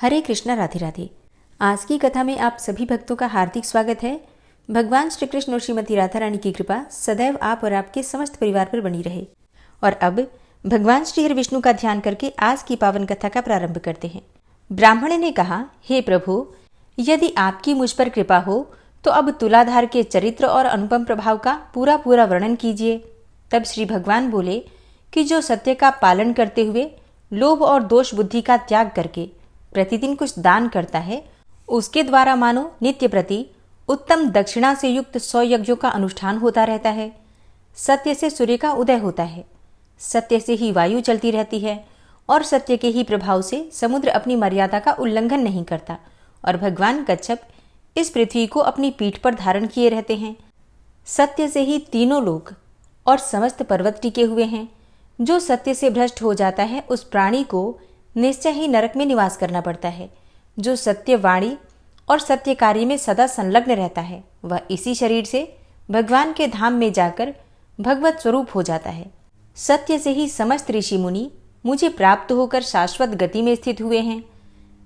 हरे कृष्णा, राधे राधे। आज की कथा में आप सभी भक्तों का हार्दिक स्वागत है। भगवान श्री कृष्ण और श्रीमती राधा रानी की कृपा सदैव आप और आपके समस्त परिवार पर बनी रहे। और अब भगवान श्री हरि विष्णु का ध्यान करके आज की पावन कथा का प्रारंभ करते हैं। ब्राह्मण ने कहा, हे प्रभु, यदि आपकी मुझ पर कृपा हो तो अब तुलाधार के चरित्र और अनुपम प्रभाव का पूरा वर्णन कीजिए। तब श्री भगवान बोले कि जो सत्य का पालन करते हुए लोभ और दोष बुद्धि का त्याग करके प्रतिदिन कुछ दान करता है, उसके द्वारा मानो नित्य प्रति उत्तम दक्षिणा से युक्त 100 यज्ञों का अनुष्ठान होता रहता है। सत्य से सूर्य का उदय होता है, सत्य से ही वायु चलती रहती है और सत्य के ही प्रभाव से समुद्र अपनी मर्यादा का उल्लंघन नहीं करता और भगवान कच्छप इस पृथ्वी को अपनी पीठ पर धारण किए रहते हैं। सत्य से ही तीनों लोक और समस्त पर्वत टिके हुए हैं। जो सत्य से भ्रष्ट हो जाता है उस प्राणी को निश्चय ही नरक में निवास करना पड़ता है। जो सत्य वाणी और सत्य कार्य में सदा संलग्न रहता है वह इसी शरीर से भगवान के धाम में जाकर भगवत स्वरूप हो जाता है। सत्य से ही समस्त ऋषि मुनि मुझे प्राप्त होकर शाश्वत गति में स्थित हुए हैं।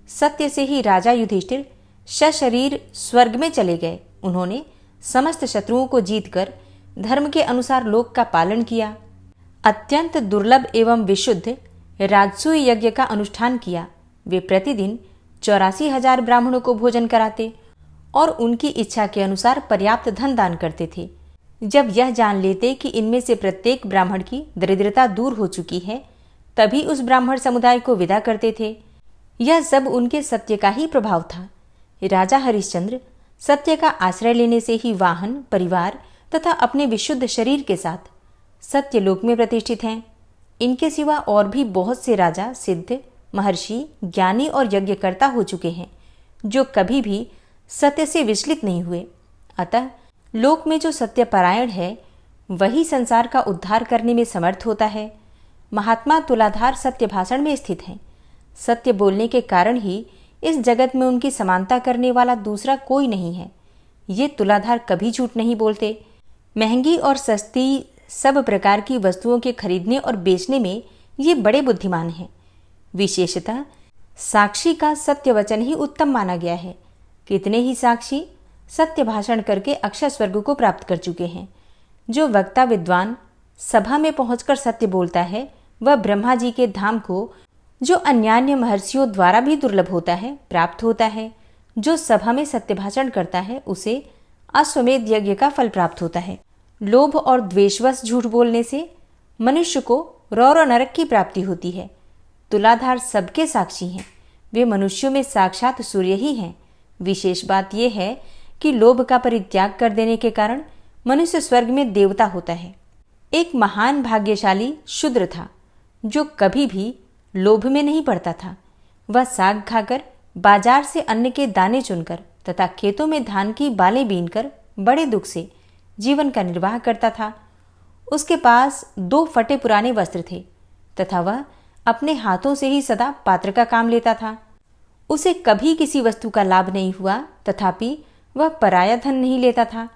सत्य से ही राजा युधिष्ठिर सशरीर स्वर्ग में चले गए। उन्होंने समस्त शत्रुओं को जीतकर धर्म के अनुसार लोक का पालन किया। अत्यंत दुर्लभ एवं विशुद्ध राजसूय यज्ञ का अनुष्ठान किया। वे प्रतिदिन 84,000 ब्राह्मणों को भोजन कराते और उनकी इच्छा के अनुसार पर्याप्त धन दान करते थे। जब यह जान लेते कि इनमें से प्रत्येक ब्राह्मण की दरिद्रता दूर हो चुकी है, तभी उस ब्राह्मण समुदाय को विदा करते थे। यह सब उनके सत्य का ही प्रभाव था। राजा हरिश्चंद्र सत्य का आश्रय लेने से ही वाहन, परिवार तथा अपने विशुद्ध शरीर के साथ सत्यलोक में प्रतिष्ठित हैं। इनके सिवा और भी बहुत से राजा, सिद्ध, महर्षि, ज्ञानी और यज्ञकर्ता हो चुके हैं जो कभी भी सत्य से विचलित नहीं हुए। अतः लोक में जो सत्यपरायण है वही संसार का उद्धार करने में समर्थ होता है। महात्मा तुलाधार सत्य भाषण में स्थित हैं। सत्य बोलने के कारण ही इस जगत में उनकी समानता करने वाला दूसरा कोई नहीं है। ये तुलाधार कभी झूठ नहीं बोलते। महंगी और सस्ती सब प्रकार की वस्तुओं के खरीदने और बेचने में ये बड़े बुद्धिमान हैं। विशेषतः साक्षी का सत्य वचन ही उत्तम माना गया है। कितने ही साक्षी सत्य भाषण करके अक्षय स्वर्ग को प्राप्त कर चुके हैं। जो वक्ता विद्वान सभा में पहुंचकर सत्य बोलता है वह ब्रह्मा जी के धाम को, जो अन्यान्य महर्षियों द्वारा भी दुर्लभ होता है, प्राप्त होता है। जो सभा में सत्य भाषण करता है उसे अश्वमेध यज्ञ का फल प्राप्त होता है। लोभ और द्वेषवश झूठ बोलने से मनुष्य को रौर नरक की प्राप्ति होती है। तुलाधार सबके साक्षी हैं। वे मनुष्यों में साक्षात सूर्य ही हैं। विशेष बात यह है कि लोभ का परित्याग कर देने के कारण मनुष्य स्वर्ग में देवता होता है। एक महान भाग्यशाली शूद्र था जो कभी भी लोभ में नहीं पड़ता था। वह साग खाकर, बाजार से अन्न के दाने चुनकर तथा खेतों में धान की बालें बीनकर बड़े दुख से जीवन का निर्वाह करता था। उसके पास 2 फटे पुराने वस्त्र थे तथा वह अपने हाथों से ही सदा पात्र का काम लेता था। उसे कभी किसी वस्तु का लाभ नहीं हुआ, तथापि वह पराया धन नहीं लेता था।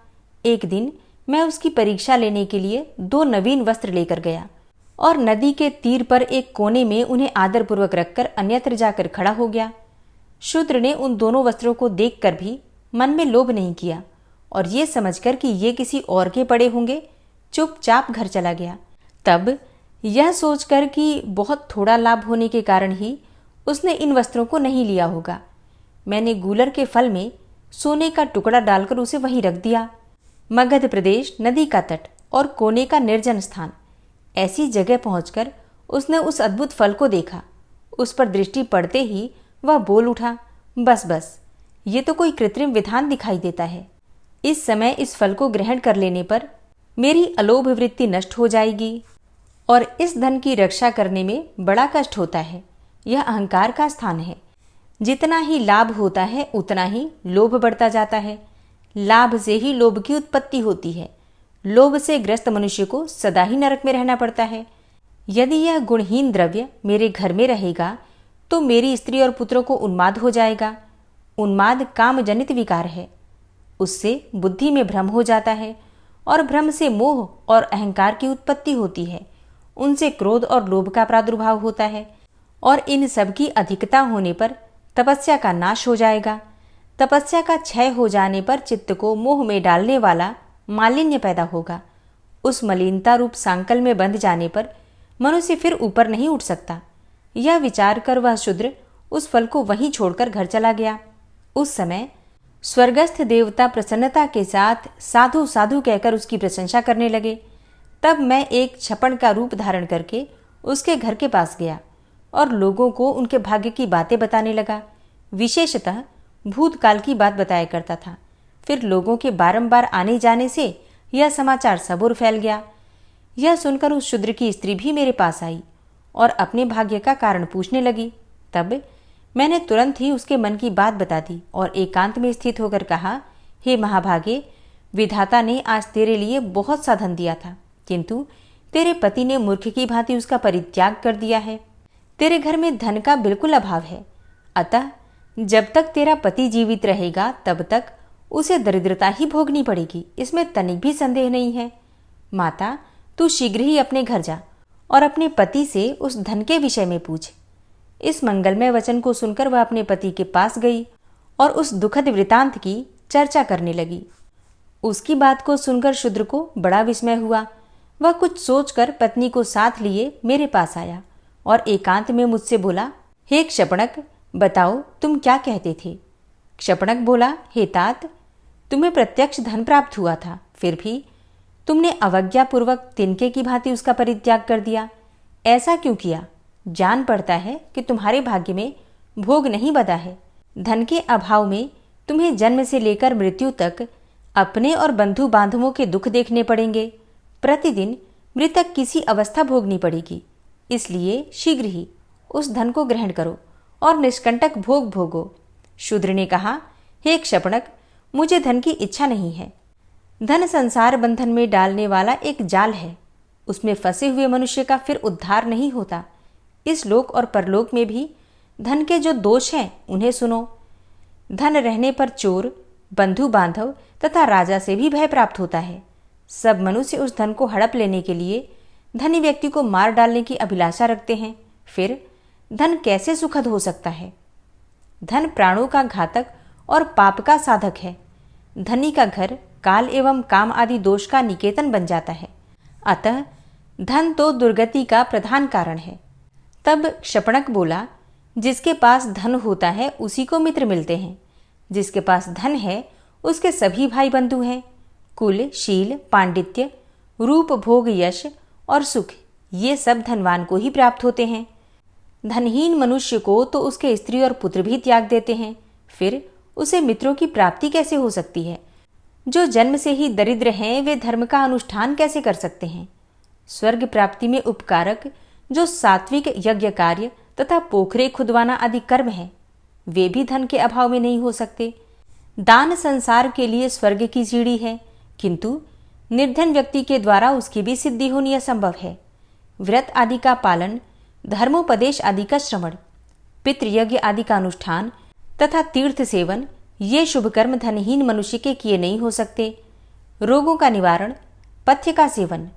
एक दिन मैं उसकी परीक्षा लेने के लिए 2 नवीन वस्त्र लेकर गया और नदी के तीर पर एक कोने में उन्हें आदरपूर्वक रखकर अन्यत्र जाकर खड़ा हो गया। शूद्र ने उन दोनों वस्त्रों को देखकर भी मन में लोभ नहीं किया और ये समझकर कि ये किसी और के पड़े होंगे, चुपचाप घर चला गया। तब यह सोचकर कि बहुत थोड़ा लाभ होने के कारण ही उसने इन वस्त्रों को नहीं लिया होगा, मैंने गूलर के फल में सोने का टुकड़ा डालकर उसे वहीं रख दिया। मगध प्रदेश, नदी का तट और कोने का निर्जन स्थान, ऐसी जगह पहुंचकर उसने उस अद्भुत फल को देखा। उस पर दृष्टि पड़ते ही वह बोल उठा, बस, ये तो कोई कृत्रिम विधान दिखाई देता है। इस समय इस फल को ग्रहण कर लेने पर मेरी अलोभ वृत्ति नष्ट हो जाएगी और इस धन की रक्षा करने में बड़ा कष्ट होता है। यह अहंकार का स्थान है। जितना ही लाभ होता है उतना ही लोभ बढ़ता जाता है। लाभ से ही लोभ की उत्पत्ति होती है। लोभ से ग्रस्त मनुष्य को सदा ही नरक में रहना पड़ता है। यदि यह गुणहीन द्रव्य मेरे घर में रहेगा तो मेरी स्त्री और पुत्रों को उन्माद हो जाएगा। उन्माद कामजनित विकार है। उससे बुद्धि में भ्रम हो जाता है और भ्रम से मोह और अहंकार की उत्पत्ति होती है। उनसे क्रोध और लोभ का प्रादुर्भाव होता है और इन सब की अधिकता होने पर तपस्या का नाश हो जाएगा। तपस्या का क्षय हो जाने पर चित्त को मोह में डालने वाला मालिन्य पैदा होगा। उस मलिनता रूप सांकल में बंध जाने पर मनुष्य फिर ऊपर नहीं उठ सकता। यह विचार कर वह शूद्र उस फल को वहीं छोड़कर घर चला गया। उस समय स्वर्गस्थ देवता प्रसन्नता के साथ साधु साधु कहकर उसकी प्रशंसा करने लगे। तब मैं एक छपन का रूप धारण करके उसके घर के पास गया और लोगों को उनके भाग्य की बातें बताने लगा। विशेषतः भूतकाल की बात बताया करता था। फिर लोगों के बारंबार आने जाने से यह समाचार सब ओर फैल गया। यह सुनकर उस शूद्र की स्त्री भी मेरे पास आई और अपने भाग्य का कारण पूछने लगी। तब मैंने तुरंत ही उसके मन की बात बता दी और एकांत में स्थित होकर कहा, हे महाभागे, विधाता ने आज तेरे लिए बहुत सा धन दिया था, किंतु तेरे पति ने मूर्ख की भांति उसका परित्याग कर दिया है। तेरे घर में धन का बिल्कुल अभाव है। अतः जब तक तेरा पति जीवित रहेगा तब तक उसे दरिद्रता ही भोगनी पड़ेगी, इसमें तनिक भी संदेह नहीं है। माता, तू शीघ्र ही अपने घर जा और अपने पति से उस धन के विषय में पूछ। इस मंगलमय वचन को सुनकर वह अपने पति के पास गई और उस दुखद वृतांत की चर्चा करने लगी। उसकी बात को सुनकर शूद्र को बड़ा विस्मय हुआ। वह कुछ सोचकर पत्नी को साथ लिए मेरे पास आया और एकांत में मुझसे बोला, हे क्षपणक, बताओ तुम क्या कहते थे। क्षपणक बोला, हे तात, तुम्हें प्रत्यक्ष धन प्राप्त हुआ था, फिर भी तुमने अवज्ञापूर्वक तिनके की भांति उसका परित्याग कर दिया। ऐसा क्यों किया? जान पड़ता है कि तुम्हारे भाग्य में भोग नहीं बंधा है। धन के अभाव में तुम्हें जन्म से लेकर मृत्यु तक अपने और बंधु बांधवों के दुख देखने पड़ेंगे। प्रतिदिन मृतक किसी अवस्था भोगनी पड़ेगी। इसलिए शीघ्र ही उस धन को ग्रहण करो और निष्कंटक भोग भोगो। शूद्र ने कहा, हे क्षपणक, मुझे धन की इच्छा नहीं है। धन संसार बंधन में डालने वाला एक जाल है। उसमें फंसे हुए मनुष्य का फिर उद्धार नहीं होता। इस लोक और परलोक में भी धन के जो दोष हैं उन्हें सुनो। धन रहने पर चोर, बंधु बांधव तथा राजा से भी भय प्राप्त होता है। सब मनुष्य उस धन को हड़प लेने के लिए धनी व्यक्ति को मार डालने की अभिलाषा रखते हैं। फिर धन कैसे सुखद हो सकता है? धन प्राणों का घातक और पाप का साधक है। धनी का घर काल एवं काम आदि दोष का निकेतन बन जाता है। अतः धन तो दुर्गति का प्रधान कारण है। तब क्षपणक बोला, जिसके पास धन होता है उसी को मित्र मिलते हैं। जिसके पास धन है उसके सभी भाई बंधु हैं। कुल, शील, पांडित्य, रूप, भोग, यश और सुख, ये सब धनवान को ही प्राप्त होते हैं। धनहीन मनुष्य को तो उसके स्त्री और पुत्र भी त्याग देते हैं। फिर उसे मित्रों की प्राप्ति कैसे हो सकती है? जो जन्म से ही दरिद्र हैं वे धर्म का अनुष्ठान कैसे कर सकते हैं? स्वर्ग प्राप्ति में उपकारक जो सात्विक यज्ञ कार्य तथा पोखरे खुदवाना आदि कर्म हैं, वे भी धन के अभाव में नहीं हो सकते। दान संसार के लिए स्वर्ग की सीढ़ी है, किंतु निर्धन व्यक्ति के द्वारा उसकी भी सिद्धि होनी असंभव है। व्रत आदि का पालन, धर्मोपदेश आदि का श्रवण, पितृयज्ञ आदि का अनुष्ठान तथा तीर्थ सेवन, ये शुभ कर्म धनहीन मनुष्य के किए नहीं हो सकते। रोगों का निवारण, पथ्य का सेवन,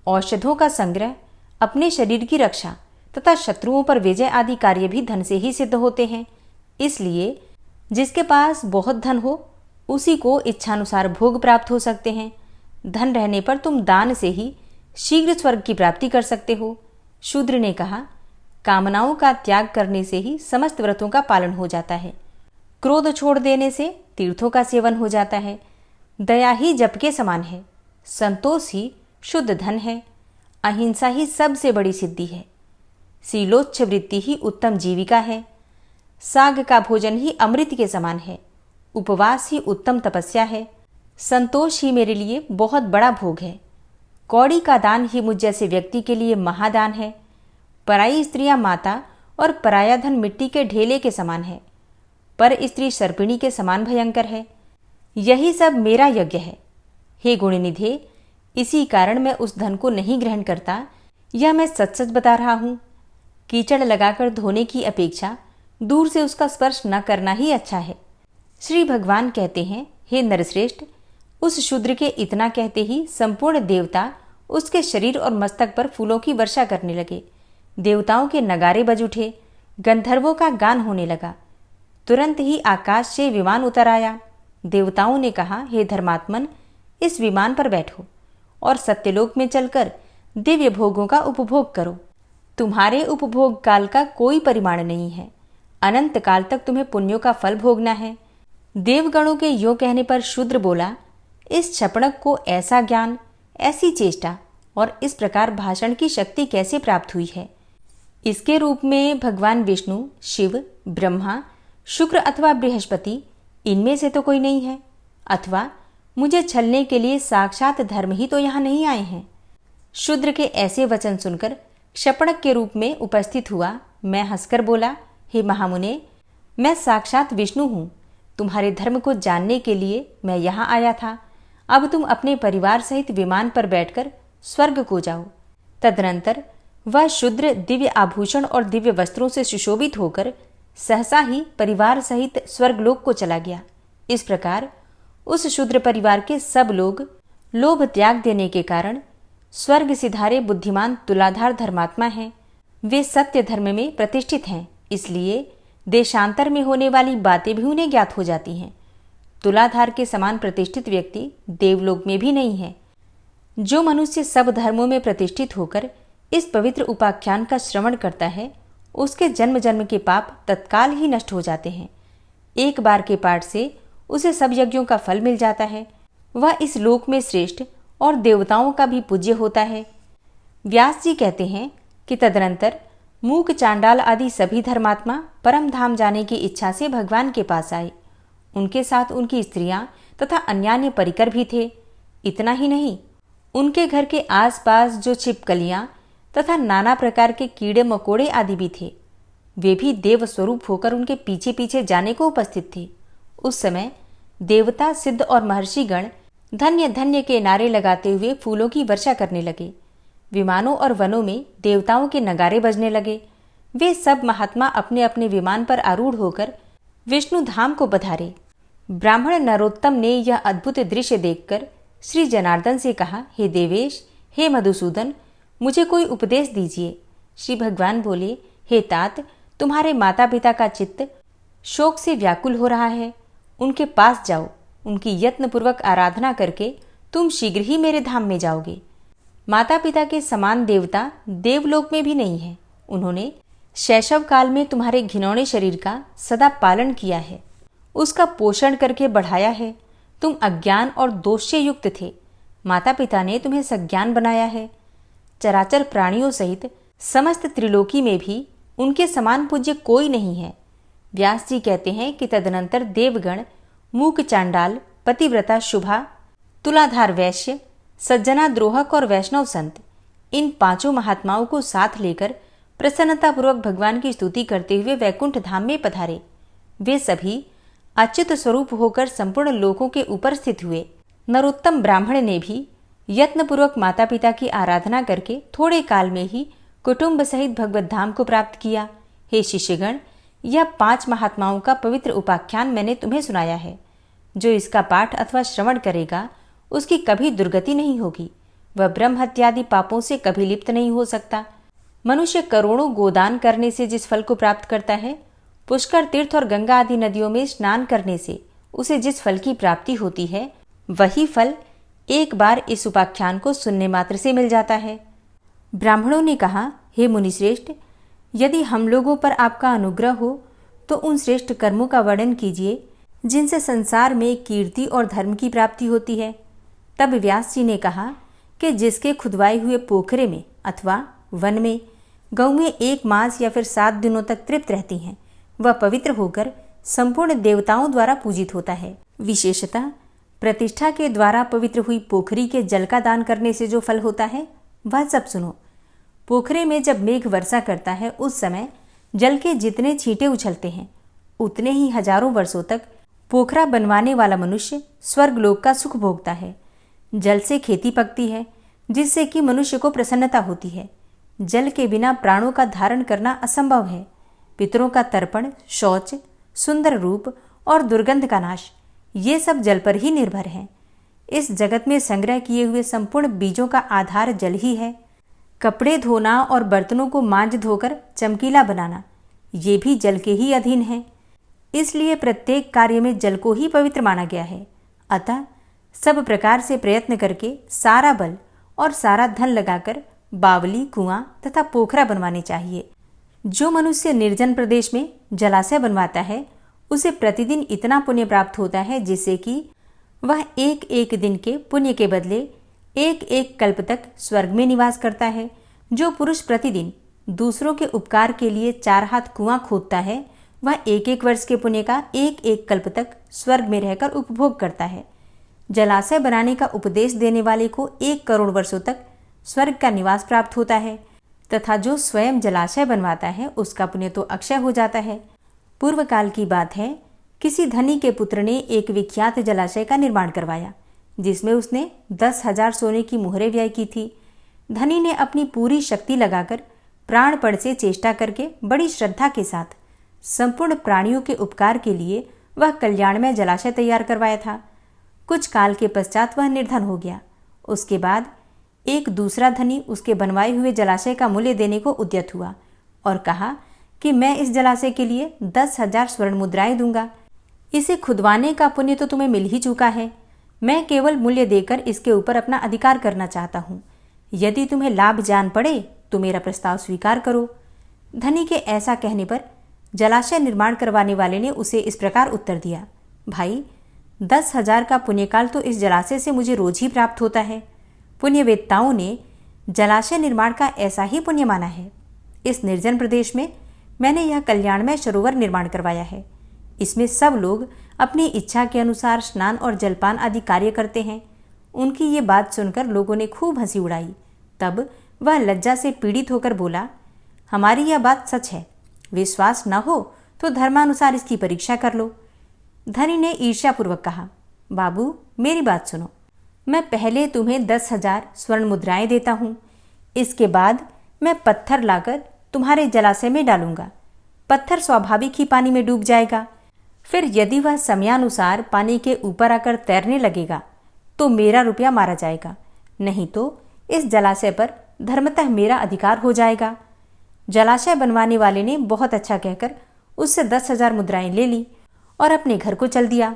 औषधों का संग्रह, अपने शरीर की रक्षा तथा शत्रुओं पर विजय आदि कार्य भी धन से ही सिद्ध होते हैं। इसलिए जिसके पास बहुत धन हो उसी को इच्छानुसार भोग प्राप्त हो सकते हैं। धन रहने पर तुम दान से ही शीघ्र स्वर्ग की प्राप्ति कर सकते हो। शूद्र ने कहा, कामनाओं का त्याग करने से ही समस्त व्रतों का पालन हो जाता है। क्रोध छोड़ देने से तीर्थों का सेवन हो जाता है। दया ही जप के समान है। संतोष ही शुद्ध धन है। अहिंसा ही सबसे बड़ी सिद्धि है। शीलोच्छ वृत्ति ही उत्तम जीविका है। साग का भोजन ही अमृत के समान है। उपवास ही उत्तम तपस्या है। संतोष ही मेरे लिए बहुत बड़ा भोग है। कौड़ी का दान ही मुझ जैसे व्यक्ति के लिए महादान है। पराई स्त्रियां माता और पराया धन मिट्टी के ढेले के समान है। पर स्त्री सर्पिणी के समान भयंकर है। यही सब मेरा यज्ञ है। हे गुणनिधे, इसी कारण मैं उस धन को नहीं ग्रहण करता। यह मैं सच सच बता रहा हूँ। कीचड़ लगाकर धोने की अपेक्षा दूर से उसका स्पर्श न करना ही अच्छा है। श्री भगवान कहते हैं, हे नरश्रेष्ठ, उस शूद्र के इतना कहते ही संपूर्ण देवता उसके शरीर और मस्तक पर फूलों की वर्षा करने लगे। देवताओं के नगारे बज उठे। गंधर्वों का गान होने लगा। तुरंत ही आकाश से विमान उतर आया। देवताओं ने कहा, हे धर्मात्मन, इस विमान पर बैठो और सत्यलोक में चलकर दिव्य भोगों का उपभोग करो। तुम्हारे उपभोग काल का कोई परिमाण नहीं है। अनंत काल तक तुम्हें पुण्यों का फल भोगना है। देवगणों के यों कहने पर शूद्र बोला, इस क्षपणक को ऐसा ज्ञान, ऐसी चेष्टा और इस प्रकार भाषण की शक्ति कैसे प्राप्त हुई है? इसके रूप में भगवान विष्णु, शिव, ब्रह्मा, शुक्र अथवा बृहस्पति, इनमें से तो कोई नहीं है। अथवा मुझे छलने के लिए साक्षात धर्म ही तो यहाँ नहीं आए हैं। शूद्र के ऐसे वचन सुनकर क्षपणक के रूप में उपस्थित हुआ मैं हंसकर बोला, हे महामुने, मैं साक्षात विष्णु हूँ। तुम्हारे धर्म को जानने के लिए मैं यहाँ आया था। अब तुम अपने परिवार सहित विमान पर बैठकर स्वर्ग को जाओ। तदनंतर वह शूद्र दिव्य आभूषण और दिव्य वस्त्रों से सुशोभित होकर सहसा ही परिवार सहित स्वर्गलोक को चला गया। इस प्रकार उस शूद्र परिवार के सब लोग लोभ त्याग देने के कारण स्वर्ग सिधारे बुद्धिमान तुलाधार धर्मात्मा हैं। वे सत्य धर्म में प्रतिष्ठित हैं, इसलिए देशांतर में होने वाली बातें भी उन्हें ज्ञात हो जाती हैं। तुलाधार के समान प्रतिष्ठित व्यक्ति देवलोक में भी नहीं है। जो मनुष्य सब धर्मों में प्रतिष्ठित होकर इस पवित्र उपाख्यान का श्रवण करता है, उसके जन्म जन्म के पाप तत्काल ही नष्ट हो जाते हैं। एक बार के पाठ से उसे सब यज्ञों का फल मिल जाता है। वह इस लोक में श्रेष्ठ और देवताओं का भी पूज्य होता है। व्यास जी कहते हैं कि तदनंतर मूक, चांडाल आदि सभी धर्मात्मा परम धाम जाने की इच्छा से भगवान के पास आए। उनके साथ उनकी स्त्रियां तथा अन्यान्य परिकर भी थे। इतना ही नहीं, उनके घर के आसपास जो छिपकलियां तथा नाना प्रकार के कीड़े मकोड़े आदि भी थे, वे भी देव स्वरूप होकर उनके पीछे पीछे जाने को उपस्थित थे। उस समय देवता, सिद्ध और महर्षिगण धन्य धन्य के नारे लगाते हुए फूलों की वर्षा करने लगे। विमानों और वनों में देवताओं के नगारे बजने लगे। वे सब महात्मा अपने अपने विमान पर आरूढ़ होकर विष्णु धाम को पधारे। ब्राह्मण नरोत्तम ने यह अद्भुत दृश्य देखकर श्री जनार्दन से कहा, हे देवेश, हे मधुसूदन, मुझे कोई उपदेश दीजिए। श्री भगवान बोले, हे तात, तुम्हारे माता पिता का चित्त शोक से व्याकुल हो रहा है। उनके पास जाओ। उनकी यत्नपूर्वक आराधना करके तुम शीघ्र ही मेरे धाम में जाओगे। माता पिता के समान देवता देवलोक में भी नहीं है। उन्होंने शैशव काल में तुम्हारे घिनौने शरीर का सदा पालन किया है, उसका पोषण करके बढ़ाया है। तुम अज्ञान और दोष से युक्त थे। माता पिता ने तुम्हें सज्ञान बनाया है। चराचर प्राणियों सहित समस्त त्रिलोकी में भी उनके समान पूज्य कोई नहीं है। व्यास जी कहते हैं कि तदनंतर देवगण, मूक चांडाल, पतिव्रता शुभा, तुलाधार वैश्य, सज्जना द्रोहक और वैष्णव संत, इन पांचों महात्माओं को साथ लेकर प्रसन्नतापूर्वक भगवान की स्तुति करते हुए वैकुंठ धाम में पधारे। वे सभी अच्युत स्वरूप होकर संपूर्ण लोकों के ऊपर स्थित हुए। नरोत्तम ब्राह्मण ने भी यत्नपूर्वक माता पिता की आराधना करके थोड़े काल में ही कुटुंब सहित भगवत धाम को प्राप्त किया। हे शिष्यगण, यह 5 महात्माओं का पवित्र उपाख्यान मैंने तुम्हें सुनाया है। जो इसका पाठ अथवा श्रवण करेगा, उसकी कभी दुर्गति नहीं होगी। वह ब्रह्म हत्यादि पापों से कभी लिप्त नहीं हो सकता। मनुष्य करोड़ों गोदान करने से जिस फल को प्राप्त करता है, पुष्कर तीर्थ और गंगा आदि नदियों में स्नान करने से उसे जिस फल की प्राप्ति होती है, वही फल एक बार इस उपाख्यान को सुनने मात्र से मिल जाता है। ब्राह्मणों ने कहा, हे मुनिश्रेष्ठ, यदि हम लोगों पर आपका अनुग्रह हो तो उन श्रेष्ठ कर्मों का वर्णन कीजिए जिनसे संसार में कीर्ति और धर्म की प्राप्ति होती है। तब व्यास जी ने कहा कि जिसके खुदवाए हुए पोखरे में अथवा वन में गौएं 1 मास या फिर 7 दिनों तक तृप्त रहती हैं, वह पवित्र होकर संपूर्ण देवताओं द्वारा पूजित होता है। विशेषतः प्रतिष्ठा के द्वारा पवित्र हुई पोखरी के जल का दान करने से जो फल होता है, वह सब सुनो। पोखरे में जब मेघ वर्षा करता है, उस समय जल के जितने छींटे उछलते हैं, उतने ही हजारों वर्षों तक पोखरा बनवाने वाला मनुष्य स्वर्गलोक का सुख भोगता है। जल से खेती पकती है, जिससे कि मनुष्य को प्रसन्नता होती है। जल के बिना प्राणों का धारण करना असंभव है। पितरों का तर्पण, शौच, सुंदर रूप और दुर्गंध का नाश, ये सब जल पर ही निर्भर हैं। इस जगत में संग्रह किए हुए संपूर्ण बीजों का आधार जल ही है। कपड़े धोना और बर्तनों को मांज धोकर चमकीला बनाना, ये भी जल के ही अधीन है। इसलिए प्रत्येक कार्य में जल को ही पवित्र माना गया है। अतः सब प्रकार से प्रयत्न करके सारा बल और सारा धन लगाकर बावली, कुआं तथा पोखरा बनवाने चाहिए। जो मनुष्य निर्जन प्रदेश में जलाशय बनवाता है उसे प्रतिदिन इतना पुण्य प्राप्त होता है जिससे कि वह एक एक दिन के पुण्य के बदले एक एक कल्प तक स्वर्ग में निवास करता है। जो पुरुष प्रतिदिन दूसरों के उपकार के लिए 4 हाथ कुआं खोदता है वह एक एक वर्ष के पुण्य का एक एक कल्प तक स्वर्ग में रहकर उपभोग करता है। जलाशय बनाने का उपदेश देने वाले को 1 करोड़ वर्षों तक स्वर्ग का निवास प्राप्त होता है तथा जो स्वयं जलाशय बनवाता है उसका पुण्य तो अक्षय हो जाता है। पूर्व काल की बात है, किसी धनी के पुत्र ने एक विख्यात जलाशय का निर्माण करवाया जिसमें उसने 10,000 सोने की मुहरें व्यय की थी। धनी ने अपनी पूरी शक्ति लगाकर प्राणपण से चेष्टा करके बड़ी श्रद्धा के साथ संपूर्ण प्राणियों के उपकार के लिए वह कल्याणमय जलाशय तैयार करवाया था। कुछ काल के पश्चात वह निर्धन हो गया। उसके बाद एक दूसरा धनी उसके बनवाए हुए जलाशय का मूल्य देने को उद्यत हुआ और कहा कि मैं इस जलाशय के लिए 10,000 स्वर्ण मुद्राएं दूंगा। इसे खुदवाने का पुण्य तो तुम्हें मिल ही चुका है, मैं केवल मूल्य देकर इसके ऊपर अपना अधिकार करना चाहता हूँ। यदि तुम्हें लाभ जान पड़े तो मेरा प्रस्ताव स्वीकार करो। धनी के ऐसा कहने पर जलाशय निर्माण करवाने वाले ने उसे इस प्रकार उत्तर दिया, भाई 10,000 का पुण्यकाल तो इस जलाशय से मुझे रोज ही प्राप्त होता है। पुण्यवेत्ताओं ने जलाशय निर्माण का ऐसा ही पुण्य माना है। इस निर्जन प्रदेश में मैंने यह कल्याणमय सरोवर निर्माण करवाया है। इसमें सब लोग अपनी इच्छा के अनुसार स्नान और जलपान आदि कार्य करते हैं। उनकी ये बात सुनकर लोगों ने खूब हंसी उड़ाई। तब वह लज्जा से पीड़ित होकर बोला, हमारी यह बात सच है, विश्वास न हो तो धर्मानुसार इसकी परीक्षा कर लो। धनी ने ईर्ष्यापूर्वक कहा, बाबू मेरी बात सुनो, मैं पहले तुम्हें 10,000 स्वर्ण मुद्राएं देता हूँ। इसके बाद मैं पत्थर लाकर तुम्हारे जलाशय में डालूंगा। पत्थर स्वाभाविक ही पानी में डूब जाएगा। फिर यदि वह समयानुसार पानी के ऊपर आकर तैरने लगेगा तो मेरा रुपया मारा जाएगा, नहीं तो इस जलाशय पर धर्मतः मेरा अधिकार हो जाएगा। जलाशय बनवाने वाले ने बहुत अच्छा कहकर उससे 10,000 मुद्राएं ले ली और अपने घर को चल दिया।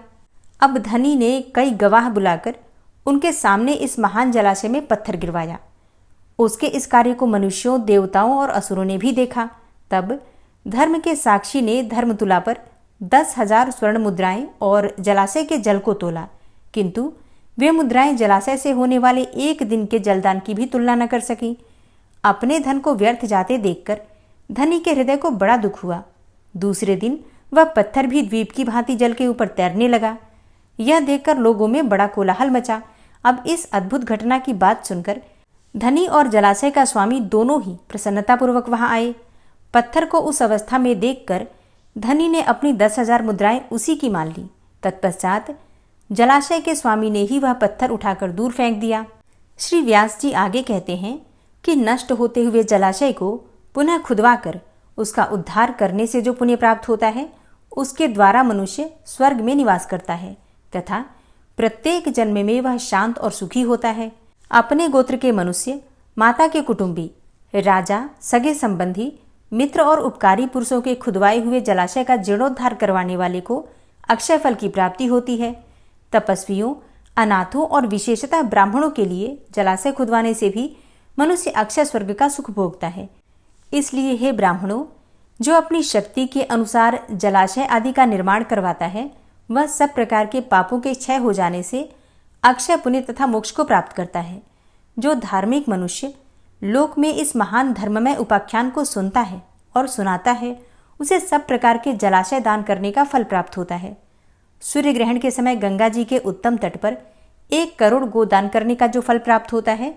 अब धनी ने कई गवाह बुलाकर उनके सामने इस महान जलाशय में पत्थर गिरवाया। उसके इस कार्य को मनुष्यों, देवताओं और असुरों ने भी देखा। तब धर्म के साक्षी ने धर्मतुला पर 10,000 स्वर्ण मुद्राएं और जलाशय के जल को तोला, किंतु वे मुद्राएं जलाशय से होने वाले एक दिन के जलदान की भी तुलना न कर सकी। अपने धन को व्यर्थ जाते देखकर धनी के हृदय को बड़ा दुख हुआ। दूसरे दिन वह पत्थर भी द्वीप की भांति जल के ऊपर तैरने लगा। यह देखकर लोगों में बड़ा कोलाहल मचा। अब इस अद्भुत घटना की बात सुनकर धनी और जलाशय का स्वामी दोनों ही प्रसन्नतापूर्वक वहां आए। पत्थर को उस अवस्था में देखकर धनी ने अपनी 10,000 मुद्राएं उसी की मान ली। तत्पश्चात जलाशय के स्वामी ने ही वह पत्थर उठाकर दूर फेंक दिया। श्री व्यास जी आगे कहते हैं कि नष्ट होते हुए जलाशय को पुनः खुदवाकर उसका उद्धार करने से जो पुण्य प्राप्त होता है उसके द्वारा मनुष्य स्वर्ग में निवास करता है तथा प्रत्येक जन्म में वह शांत और सुखी होता है। अपने गोत्र के मनुष्य, माता के कुटुंबी, राजा, सगे संबंधी, मित्र और उपकारी पुरुषों के खुदवाए हुए जलाशय का जीर्णोद्धार करवाने वाले को अक्षय फल की प्राप्ति होती है। तपस्वियों, अनाथों और विशेषतः ब्राह्मणों के लिए जलाशय खुदवाने से भी मनुष्य अक्षय स्वर्ग का सुख भोगता है। इसलिए हे ब्राह्मणों, जो अपनी शक्ति के अनुसार जलाशय आदि का निर्माण करवाता है वह सब प्रकार के पापों के क्षय हो जाने से अक्षय पुण्य तथा मोक्ष को प्राप्त करता है। जो धार्मिक मनुष्य लोक में इस महान धर्ममय उपाख्यान को सुनता है और सुनाता है उसे सब प्रकार के जलाशय दान करने का फल प्राप्त होता है। सूर्य ग्रहण के समय गंगा जी के उत्तम तट पर 1 करोड़ गोदान करने का जो फल प्राप्त होता है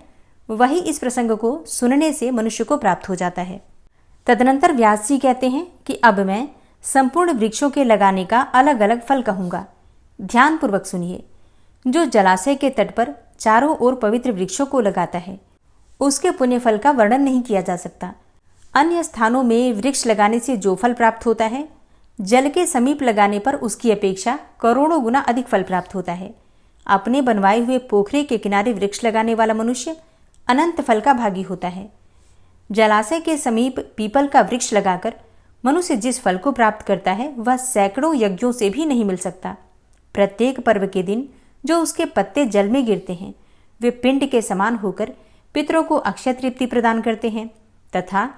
वही इस प्रसंग को सुनने से मनुष्य को प्राप्त हो जाता है। तदनंतर व्यास जी कहते हैं कि अब मैं संपूर्ण वृक्षों के लगाने का अलग अलग फल कहूंगा। ध्यानपूर्वक सुनिए। जो जलाशय के तट पर चारों ओर पवित्र वृक्षों को लगाता है उसके पुण्य फल का वर्णन नहीं किया जा सकता। अन्य स्थानों में वृक्ष लगाने से जो फल प्राप्त होता है जल के समीप लगाने पर उसकी अपेक्षा करोड़ों गुना अधिक फल प्राप्त होता है। अपने बनवाए हुए पोखरे के किनारे वृक्ष लगाने वाला मनुष्य अनंत फल का भागी होता है। जलाशय के समीप पीपल का वृक्ष लगाकर मनुष्य जिस फल को प्राप्त करता है वह सैकड़ों यज्ञों से भी नहीं मिल सकता। प्रत्येक पर्व के दिन जो उसके पत्ते जल में गिरते हैं वे पिंड के समान होकर पितरों को अक्षय तृप्ति प्रदान करते हैं, तथा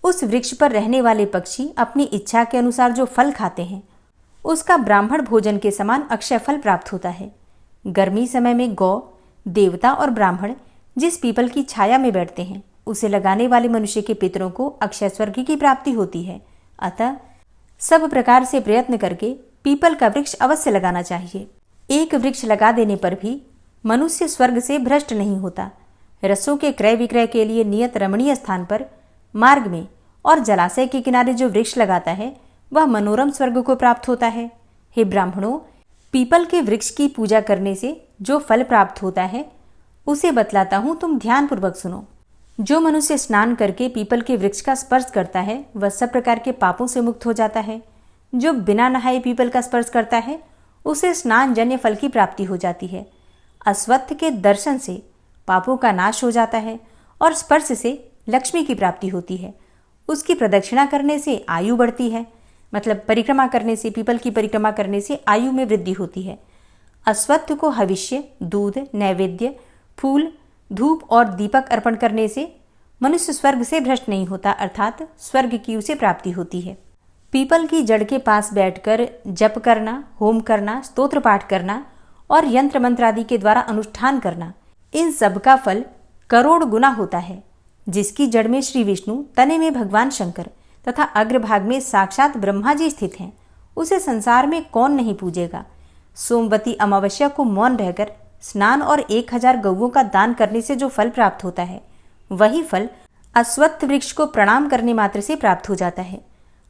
उस वृक्ष पर रहने वाले पक्षी अपनी इच्छा के अनुसार जो फल खाते हैं उसका ब्राह्मण भोजन के समान अक्षय फल प्राप्त होता है। गर्मी समय में गौ, देवता और ब्राह्मण जिस पीपल की छाया में बैठते हैं उसे लगाने वाले मनुष्य के पितरों को अक्षय स्वर्ग की प्राप्ति होती है। अतः सब प्रकार से प्रयत्न करके पीपल का वृक्ष अवश्य लगाना चाहिए। एक वृक्ष लगा देने पर भी मनुष्य स्वर्ग से भ्रष्ट नहीं होता। रसों के क्रय विक्रय के लिए नियत रमणीय स्थान पर, मार्ग में और जलाशय के किनारे जो वृक्ष लगाता है वह मनोरम स्वर्ग को प्राप्त होता है। हे ब्राह्मणों, पीपल के वृक्ष की पूजा करने से जो फल प्राप्त होता है उसे बतलाता हूं, तुम ध्यानपूर्वक सुनो। जो मनुष्य स्नान करके पीपल के वृक्ष का स्पर्श करता है वह सब प्रकार के पापों से मुक्त हो जाता है। जो बिना नहाए पीपल का स्पर्श करता है उसे स्नान जन्य फल की प्राप्ति हो जाती है। अश्वत्थ के दर्शन से पापों का नाश हो जाता है और स्पर्श से लक्ष्मी की प्राप्ति होती है। उसकी प्रदक्षिणा करने से आयु बढ़ती है, मतलब परिक्रमा करने से, पीपल की परिक्रमा करने से आयु में वृद्धि होती है। अश्वत्थ को हविष्य, दूध, नैवेद्य, फूल, धूप और दीपक अर्पण करने से मनुष्य स्वर्ग से भ्रष्ट नहीं होता, अर्थात स्वर्ग की उसे प्राप्ति होती है। पीपल की जड़ के पास बैठकर जप करना, होम करना, स्तोत्र पाठ करना और यंत्र मंत्र आदि के द्वारा अनुष्ठान करना, इन सब का फल करोड़ गुना होता है। जिसकी जड़ में श्री विष्णु, तने में भगवान शंकर तथा अग्रभाग में साक्षात ब्रह्मा जी स्थित हैं, उसे संसार में कौन नहीं पूजेगा। सोमवती अमावस्या को मौन रहकर स्नान और 1000 गौओं का दान करने से जो फल प्राप्त होता है वही फल अश्वत्थ वृक्ष को प्रणाम करने मात्र से प्राप्त हो जाता है।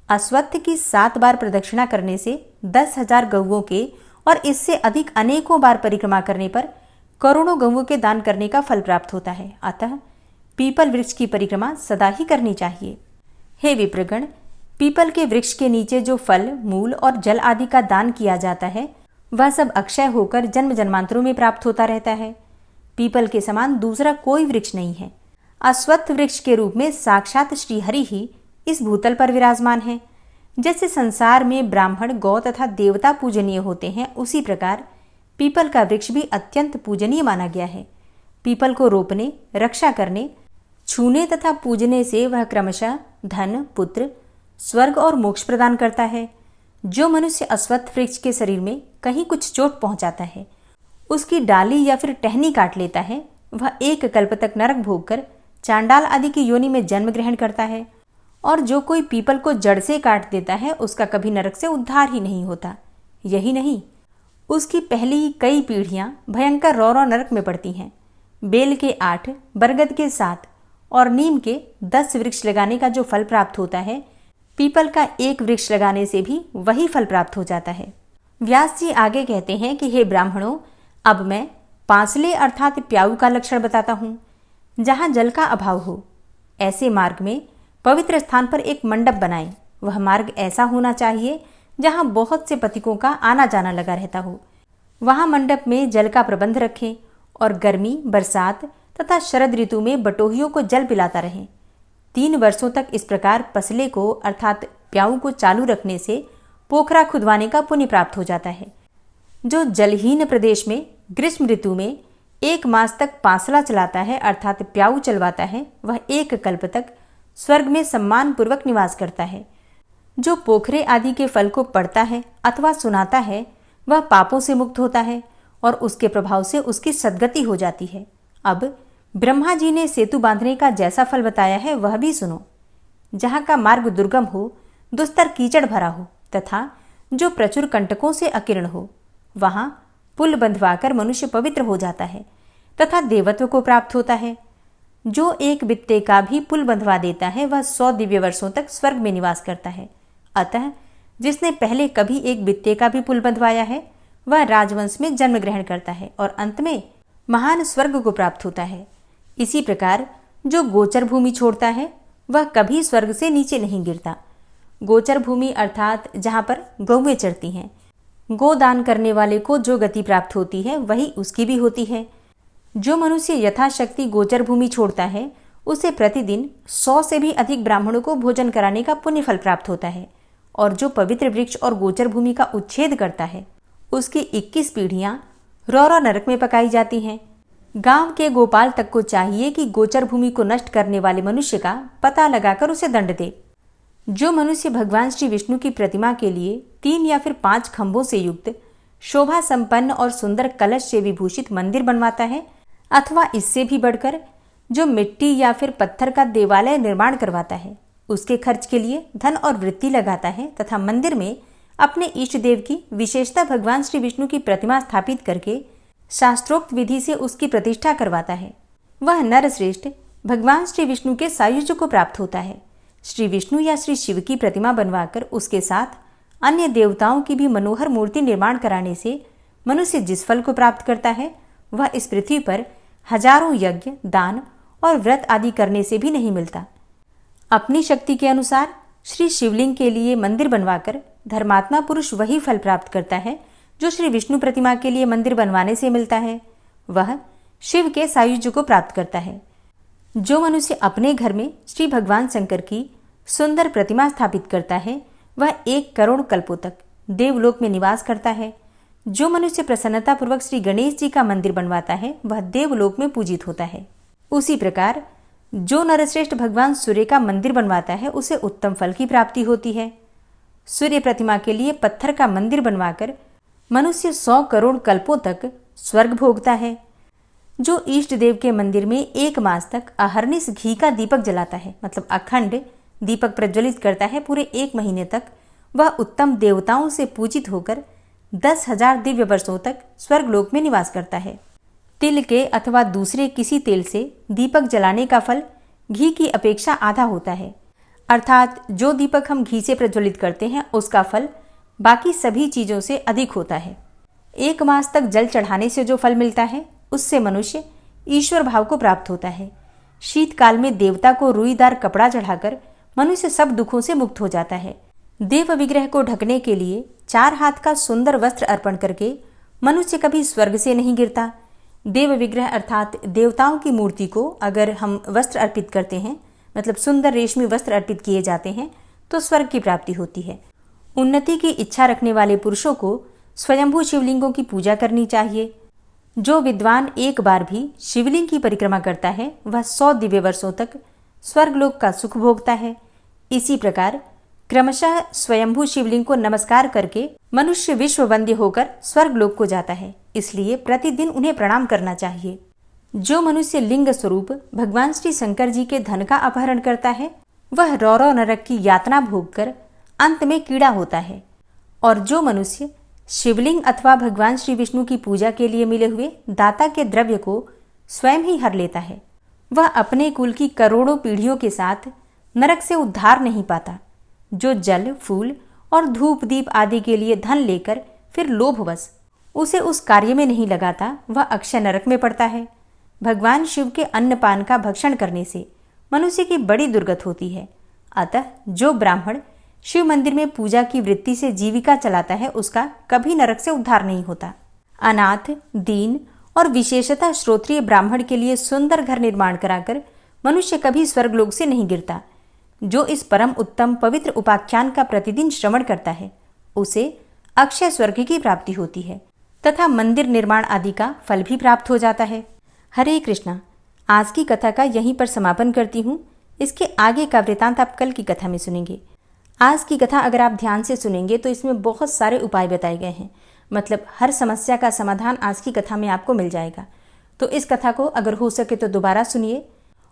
अश्वत्थ की 7 बार प्रदक्षिणा करने से 10,000 गौओं के और इससे अधिक अनेकों बार परिक्रमा करने पर करोड़ों गौओं के दान करने का फल प्राप्त होता है। अतः पीपल वृक्ष की परिक्रमा सदा ही करनी चाहिए। हे विप्रगण, पीपल के वृक्ष के नीचे जो फल, मूल और जल आदि का दान किया जाता है वह सब अक्षय होकर जन्म जन्मांतरों में प्राप्त होता रहता है। पीपल के समान दूसरा कोई वृक्ष नहीं है। अश्वत्थ वृक्ष के रूप में साक्षात श्रीहरि ही इस भूतल पर विराजमान है। जैसे संसार में ब्राह्मण, गौ तथा देवता पूजनीय होते हैं, उसी प्रकार पीपल का वृक्ष भी अत्यंत पूजनीय माना गया है। पीपल को रोपने, रक्षा करने, छूने तथा पूजने से वह क्रमशः धन, पुत्र, स्वर्ग और मोक्ष प्रदान करता है। जो मनुष्य अश्वत्थ वृक्ष के शरीर में कहीं कुछ चोट पहुंचाता है, उसकी डाली या फिर टहनी काट लेता है, वह 1 कल्प तक नरक भोगकर चांडाल आदि की योनि में जन्म ग्रहण करता है। और जो कोई पीपल को जड़ से काट देता है उसका कभी नरक से उद्धार ही नहीं होता। यही नहीं, उसकी पहली कई पीढ़ियां भयंकर रौरव नरक में पड़ती हैं। बेल के 8, बरगद के 7 और नीम के 10 वृक्ष लगाने का जो फल प्राप्त होता है, पीपल का 1 वृक्ष लगाने से भी वही फल प्राप्त हो जाता है। व्यास जी आगे कहते हैं कि हे ब्राह्मणों, अब मैं पांसले अर्थात प्याऊ का लक्षण बताता हूँ। जहाँ जल का अभाव हो ऐसे मार्ग में पवित्र स्थान पर एक मंडप बनाएं। वह मार्ग ऐसा होना चाहिए जहाँ बहुत से पथिकों का आना जाना लगा रहता हो। वहाँ मंडप में जल का प्रबंध रखें और गर्मी, बरसात तथा शरद ऋतु में बटोहियों को जल पिलाता रहें। 3 वर्षों तक इस प्रकार पसले को अर्थात प्याऊ को चालू रखने से पोखरा खुदवाने का पुण्य प्राप्त हो जाता है। जो जलहीन प्रदेश में ग्रीष्म ऋतु में 1 मास तक पांसला चलाता है अर्थात प्याऊ चलवाता है, वह 1 कल्प तक स्वर्ग में सम्मान पूर्वक निवास करता है। जो पोखरे आदि के फल को पढ़ता है अथवा सुनाता है वह पापों से मुक्त होता है और उसके प्रभाव से उसकी सद्गति हो जाती है। अब ब्रह्मा जी ने सेतु बांधने का जैसा फल बताया है वह भी सुनो। जहाँ का मार्ग दुर्गम हो, दुस्तर कीचड़ भरा हो तथा जो प्रचुर कंटकों से अकीर्ण हो, वहाँ पुल बंधवाकर मनुष्य पवित्र हो जाता है तथा देवत्व को प्राप्त होता है। जो 1 बित्ते का भी पुल बंधवा देता है वह 100 दिव्य वर्षों तक स्वर्ग में निवास करता है। अतः जिसने पहले कभी 1 बित्ते का भी पुल बंधवाया है वह राजवंश में जन्म ग्रहण करता है और अंत में महान स्वर्ग को प्राप्त होता है। इसी प्रकार जो गोचर भूमि छोड़ता है वह कभी स्वर्ग से नीचे नहीं गिरता। गोचर भूमि अर्थात जहाँ पर गौएं चरती हैं। गोदान करने वाले को जो गति प्राप्त होती है वही उसकी भी होती है। जो मनुष्य यथाशक्ति गोचर भूमि छोड़ता है उसे प्रतिदिन 100 से भी अधिक ब्राह्मणों को भोजन कराने का पुण्य फल प्राप्त होता है। और जो पवित्र वृक्ष और गोचर भूमि का उच्छेद करता है, उसकी 21 पीढ़ियां रौरव नरक में पकाई जाती हैं। गांव के गोपाल तक को चाहिए कि गोचर भूमि को नष्ट करने वाले मनुष्य का पता लगाकर उसे दंड दे। जो मनुष्य भगवान श्री विष्णु की प्रतिमा के लिए 3 या फिर 5 खंभों से युक्त शोभा संपन्न और सुंदर कलश से विभूषित मंदिर बनवाता है, अथवा इससे भी बढ़कर जो मिट्टी या फिर पत्थर का देवालय निर्माण करवाता है, उसके खर्च के लिए धन और वृत्ति लगाता है तथा मंदिर में अपने इष्ट देव की विशेषता भगवान श्री विष्णु की प्रतिमा स्थापित करके शास्त्रोक्त विधि से उसकी प्रतिष्ठा करवाता है, वह नरश्रेष्ठ भगवान श्री विष्णु के सायुज्य को प्राप्त होता है। श्री विष्णु या श्री शिव की प्रतिमा बनवाकर उसके साथ अन्य देवताओं की भी मनोहर मूर्ति निर्माण कराने से मनुष्य जिस फल को प्राप्त करता है, वह इस पृथ्वी पर हजारों यज्ञ, दान और व्रत आदि करने से भी नहीं मिलता। अपनी शक्ति के अनुसार श्री शिवलिंग के लिए मंदिर बनवाकर धर्मात्मा पुरुष वही फल प्राप्त करता है जो श्री विष्णु प्रतिमा के लिए मंदिर बनवाने से मिलता है। वह शिव के सायुज्य को प्राप्त करता है। जो मनुष्य अपने घर में श्री भगवान शंकर की सुंदर प्रतिमा स्थापित करता है, वह 1 करोड़ कल्पों तक देवलोक में निवास करता है। जो मनुष्य प्रसन्नतापूर्वक श्री गणेश जी का मंदिर बनवाता है, वह देवलोक में पूजित होता है। उसी प्रकार जो नरश्रेष्ठ भगवान सूर्य का मंदिर बनवाता है, उसे उत्तम फल की प्राप्ति होती है। सूर्य प्रतिमा के लिए पत्थर का मंदिर बनवाकर मनुष्य 100 करोड़ कल्पों तक स्वर्ग भोगता है। जो इष्ट देव के मंदिर में 1 मास तक अहर्निश घी का दीपक जलाता है, मतलब अखंड दीपक प्रज्वलित करता है पूरे 1 महीने तक, वह उत्तम देवताओं से पूजित होकर 10,000 दिव्य वर्षों तक स्वर्गलोक में निवास करता है। तिल के अथवा दूसरे किसी तेल से दीपक जलाने का फल घी की अपेक्षा आधा होता है, अर्थात जो दीपक हम घी से प्रज्वलित करते हैं उसका फल बाकी सभी चीजों से अधिक होता है। 1 मास तक जल चढ़ाने से जो फल मिलता है, उससे मनुष्य ईश्वर भाव को प्राप्त होता है। शीतकाल में देवता को रुईदार कपड़ा चढ़ाकर मनुष्य सब दुखों से मुक्त हो जाता है। देव विग्रह को ढकने के लिए 4 हाथ का सुंदर वस्त्र अर्पण करके मनुष्य कभी स्वर्ग से नहीं गिरता। देव विग्रह अर्थात देवताओं की मूर्ति को अगर हम वस्त्र अर्पित करते हैं, मतलब सुंदर रेशमी वस्त्र अर्पित किए जाते हैं, तो स्वर्ग की प्राप्ति होती है। उन्नति की इच्छा रखने वाले पुरुषों को स्वयंभू शिवलिंगों की पूजा करनी चाहिए। जो विद्वान एक बार भी शिवलिंग की परिक्रमा करता है, वह 100 दिव्य वर्षों तक स्वर्गलोक का सुख भोगता है। इसी प्रकार क्रमशः स्वयंभू शिवलिंग को नमस्कार करके मनुष्य विश्व वंद्य होकर स्वर्गलोक को जाता है, इसलिए प्रतिदिन उन्हें प्रणाम करना चाहिए। जो मनुष्य लिंग स्वरूप भगवान श्री शंकर जी के धन का अपहरण करता है, वह रौरव नरक की यातना भोगकर अंत में कीड़ा होता है। और जो मनुष्य शिवलिंग अथवा भगवान श्री विष्णु की पूजा के लिए मिले हुए दाता के द्रव्य को स्वयं ही हर लेता है, वह अपने कुल की करोड़ों पीढ़ियों के साथ नरक से उद्धार नहीं पाता। जो जल, फूल और धूप दीप आदि के लिए धन लेकर फिर लोभवश उसे उस कार्य में नहीं लगाता, वह अक्षय नरक में पड़ता है। भगवान शिव के अन्नपान का भक्षण करने से मनुष्य की बड़ी दुर्गत होती है। अतः जो ब्राह्मण शिव मंदिर में पूजा की वृत्ति से जीविका चलाता है, उसका कभी नरक से उद्धार नहीं होता। अनाथ, दीन और विशेषतः श्रोत्रिय ब्राह्मण के लिए सुंदर घर निर्माण कराकर मनुष्य कभी स्वर्गलोक से नहीं गिरता। जो इस परम उत्तम पवित्र उपाख्यान का प्रतिदिन श्रवण करता है, उसे अक्षय स्वर्ग की प्राप्ति होती है तथा मंदिर निर्माण आदि का फल भी प्राप्त हो जाता है। हरे कृष्णा। आज की कथा का यहीं पर समापन करती हूँ। इसके आगे का वृतांत आप कल की कथा में सुनेंगे। आज की कथा अगर आप ध्यान से सुनेंगे तो इसमें बहुत सारे उपाय बताए गए हैं, मतलब हर समस्या का समाधान आज की कथा में आपको मिल जाएगा। तो इस कथा को अगर हो सके तो दोबारा सुनिए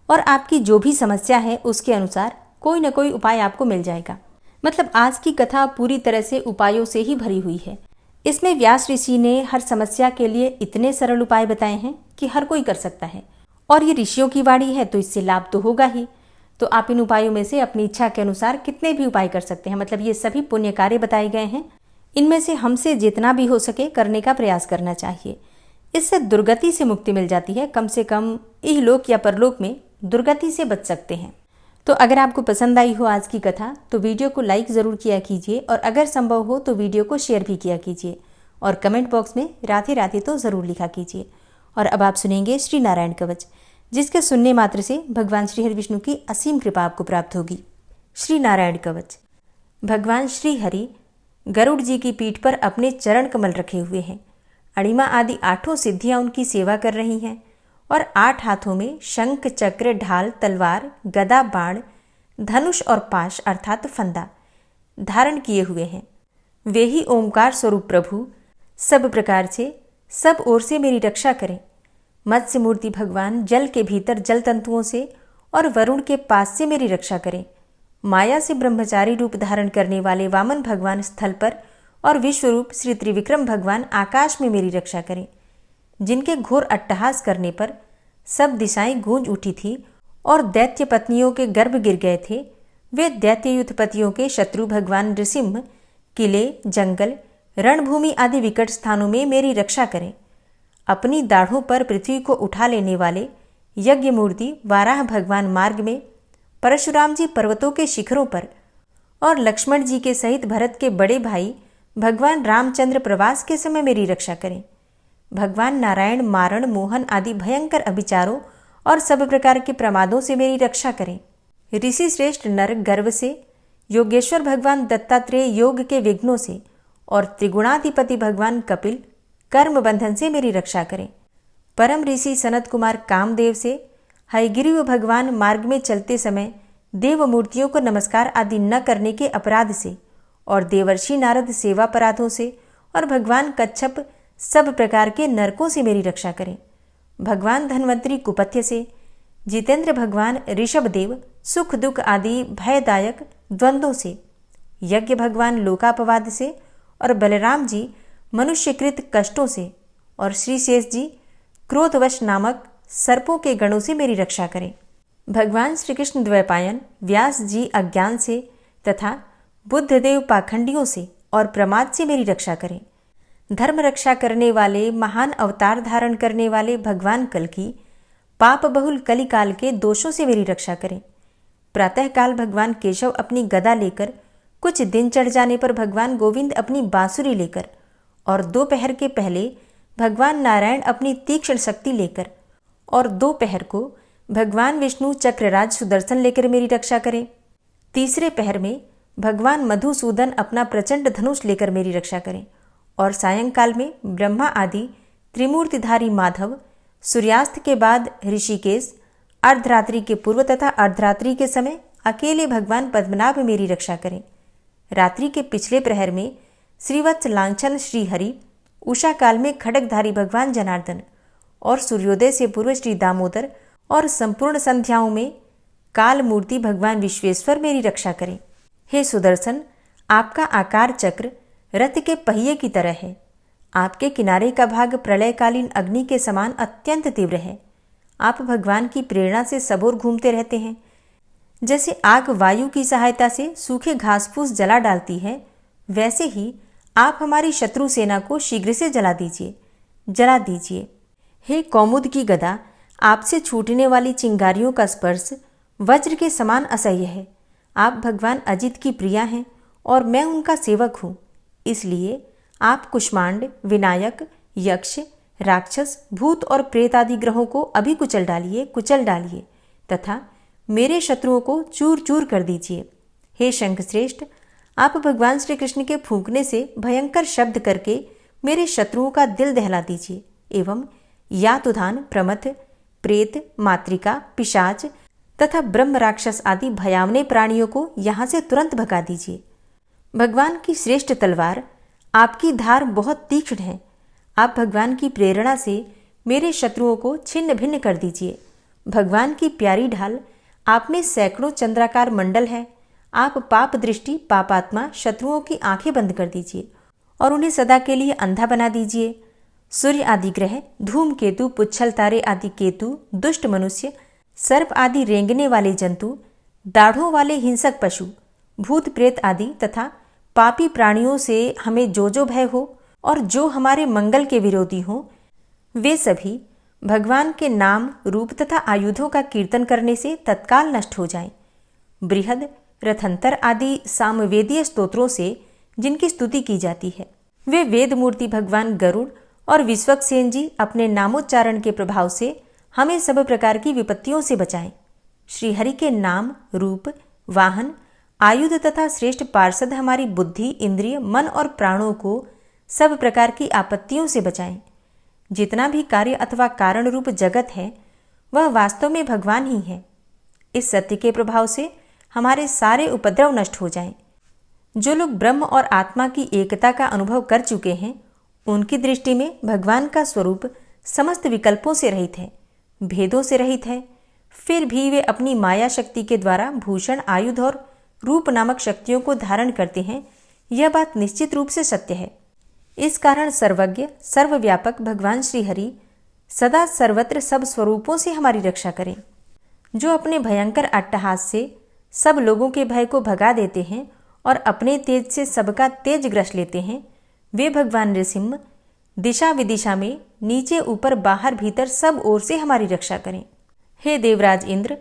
और आपकी जो भी समस्या है उसके अनुसार कोई न कोई उपाय आपको मिल जाएगा। मतलब आज की कथा पूरी तरह से उपायों से ही भरी हुई है। इसमें व्यास ऋषि ने हर समस्या के लिए इतने सरल उपाय बताए हैं कि हर कोई कर सकता है, और ये ऋषियों की वाणी है तो इससे लाभ तो होगा ही। तो आप इन उपायों में से अपनी इच्छा के अनुसार कितने भी उपाय कर सकते हैं। मतलब ये सभी पुण्य कार्य बताए गए हैं, इनमें से हमसे जितना भी हो सके करने का प्रयास करना चाहिए। इससे दुर्गति से मुक्ति मिल जाती है, कम से कम इहलोक या परलोक में दुर्गति से बच सकते हैं। तो अगर आपको पसंद आई हो आज की कथा तो वीडियो को लाइक ज़रूर किया कीजिए, और अगर संभव हो तो वीडियो को शेयर भी किया कीजिए, और कमेंट बॉक्स में राधे राधे तो ज़रूर लिखा कीजिए। और अब आप सुनेंगे श्री नारायण कवच, जिसके सुनने मात्र से भगवान श्री हरि विष्णु की असीम कृपा आपको प्राप्त होगी। श्री नारायण कवच। भगवान श्री हरि गरुड़ जी की पीठ पर अपने चरण कमल रखे हुए हैं। अणिमा आदि 8 सिद्धियां उनकी सेवा कर रही हैं और 8 हाथों में शंख, चक्र, ढाल, तलवार, गदा, बाण, धनुष और पाश अर्थात फंदा धारण किए हुए हैं। वे ही ओंकार स्वरूप प्रभु सब प्रकार से सब ओर से मेरी रक्षा करें। मत्स्य मूर्ति भगवान जल के भीतर जल तंतुओं से और वरुण के पास से मेरी रक्षा करें। माया से ब्रह्मचारी रूप धारण करने वाले वामन भगवान स्थल पर और विश्वरूप श्री त्रिविक्रम भगवान आकाश में मेरी रक्षा करें। जिनके घोर अट्टहास करने पर सब दिशाएं गूंज उठी थी और दैत्य पत्नियों के गर्भ गिर गए थे, वे दैत्ययुथपतियों के शत्रु भगवान नृसिंह किले, जंगल, रणभूमि आदि विकट स्थानों में मेरी रक्षा करें। अपनी दाढ़ों पर पृथ्वी को उठा लेने वाले यज्ञ मूर्ति वाराह भगवान मार्ग में, परशुराम जी पर्वतों के शिखरों पर और लक्ष्मण जी के सहित भरत के बड़े भाई भगवान रामचंद्र प्रवास के समय मेरी रक्षा करें। भगवान नारायण मारण, मोहन आदि भयंकर अभिचारों और सब प्रकार के प्रमादों से मेरी रक्षा करें। ऋषि श्रेष्ठ नर गर्व से, योगेश्वर भगवान दत्तात्रेय योग के विघ्नों से और त्रिगुणाधिपति भगवान कपिल कर्म बंधन से मेरी रक्षा करें। परम ऋषि सनत कुमार कामदेव से, हयग्रीव भगवान मार्ग में चलते समय देव मूर्तियों को नमस्कार आदि न करने के अपराध से और देवर्षि नारद सेवापराधों से और भगवान कच्छप सब प्रकार के नरकों से मेरी रक्षा करें। भगवान धन्वंतरी कुपथ्य से, जितेंद्र भगवान ऋषभदेव सुख दुख आदि भयदायक द्वंद्वों से, यज्ञ भगवान लोकापवाद से और बलराम जी मनुष्यकृत कष्टों से और श्री शेष जी क्रोधवश नामक सर्पों के गणों से मेरी रक्षा करें। भगवान श्री कृष्ण द्वैपायन व्यास जी अज्ञान से तथा बुद्धदेव पाखंडियों से और प्रमाद से मेरी रक्षा करें। धर्म रक्षा करने वाले महान अवतार धारण करने वाले भगवान कल्कि पाप बहुल कलिकाल के दोषों से मेरी रक्षा करें। प्रातःकाल भगवान केशव अपनी गदा लेकर, कुछ दिन चढ़ जाने पर भगवान गोविंद अपनी बांसुरी लेकर और दोपहर के पहले भगवान नारायण अपनी तीक्ष्ण शक्ति लेकर और दोपहर को भगवान विष्णु चक्रराज सुदर्शन लेकर मेरी रक्षा करें। तीसरे पहर में भगवान मधुसूदन अपना प्रचंड धनुष लेकर मेरी रक्षा करें और सायंकाल में ब्रह्मा आदि त्रिमूर्तिधारी माधव, सूर्यास्त के बाद ऋषिकेश, अर्धरात्रि के पूर्व तथा अर्धरात्रि के समय अकेले भगवान पद्मनाभ मेरी रक्षा करें। रात्रि के पिछले प्रहर में श्रीवत्स लांछन श्री हरि, उषा काल में खड्गधारी भगवान जनार्दन और सूर्योदय से पूर्व श्री दामोदर और संपूर्ण संध्याओं में काल मूर्ति भगवान विश्वेश्वर मेरी रक्षा करें। हे सुदर्शन, आपका आकार चक्र रथ के पहिए की तरह है। आपके किनारे का भाग प्रलयकालीन अग्नि के समान अत्यंत तीव्र है। आप भगवान की प्रेरणा से सबोर घूमते रहते हैं। जैसे आग वायु की सहायता से सूखे घास फूस जला डालती है, वैसे ही आप हमारी शत्रु सेना को शीघ्र से जला दीजिए। हे कौमुद की गदा, आपसे छूटने वाली चिंगारियों का स्पर्श वज्र के समान असह्य है। आप भगवान अजित की प्रिया हैं और मैं उनका सेवक हूँ। इसलिए आप कुष्मांड, विनायक, यक्ष, राक्षस, भूत और प्रेत आदि ग्रहों को अभी कुचल डालिए तथा मेरे शत्रुओं को चूर चूर कर दीजिए। हे शंखश्रेष्ठ, आप भगवान श्री कृष्ण के फूंकने से भयंकर शब्द करके मेरे शत्रुओं का दिल दहला दीजिए एवं यातुधान, प्रमथ, प्रेत, मातृका, पिशाच तथा ब्रह्म राक्षस आदि भयावने प्राणियों को यहाँ से तुरंत भगा दीजिए। भगवान की श्रेष्ठ तलवार, आपकी धार बहुत तीक्ष्ण है। आप भगवान की प्रेरणा से मेरे शत्रुओं को छिन्न भिन्न कर दीजिए। भगवान की प्यारी ढाल, आप में सैकड़ों चंद्राकार मंडल है। आप पाप दृष्टि, पापात्मा शत्रुओं की आंखें बंद कर दीजिए और उन्हें सदा के लिए अंधा बना दीजिए। सूर्य आदि ग्रह, धूमकेतु, पुच्छल तारे आदि केतु, दुष्ट मनुष्य, सर्प आदि रेंगने वाले जंतु, दाढ़ों वाले हिंसक पशु, भूत प्रेत आदि तथा पापी प्राणियों से हमें जो भय हो और जो हमारे मंगल के विरोधी हों, वे सभी भगवान के नाम, रूप तथा आयुधों का कीर्तन करने से तत्काल नष्ट हो जाएं। बृहद, रथंतर आदि सामवेदीय स्तोत्रों से जिनकी स्तुति की जाती है, वे वेद मूर्ति भगवान गरुड़ और विश्वक्सेन जी अपने नामोच्चारण के प्रभाव से हमें सब प्रकार की विपत्तियों से बचाएं। श्रीहरि के नाम, रूप, वाहन, आयुध तथा श्रेष्ठ पार्षद हमारी बुद्धि, इंद्रिय, मन और प्राणों को सब प्रकार की आपत्तियों से बचाएं। जितना भी कार्य अथवा कारण रूप जगत है वह वास्तव में भगवान ही है। इस सत्य के प्रभाव से हमारे सारे उपद्रव नष्ट हो जाएं। जो लोग ब्रह्म और आत्मा की एकता का अनुभव कर चुके हैं उनकी दृष्टि में भगवान का स्वरूप समस्त विकल्पों से रहित है, भेदों से रहित है। फिर भी वे अपनी माया शक्ति के द्वारा भूषण, आयुध और रूप नामक शक्तियों को धारण करते हैं। यह बात निश्चित रूप से सत्य है। इस कारण सर्वज्ञ, सर्वव्यापक भगवान श्रीहरि सदा सर्वत्र सब स्वरूपों से हमारी रक्षा करें। जो अपने भयंकर अट्टहास से सब लोगों के भय को भगा देते हैं और अपने तेज से सबका तेज ग्रस लेते हैं, वे भगवान नृसिंह दिशा विदिशा में, नीचे ऊपर, बाहर भीतर सब ओर से हमारी रक्षा करें। हे देवराज इंद्र,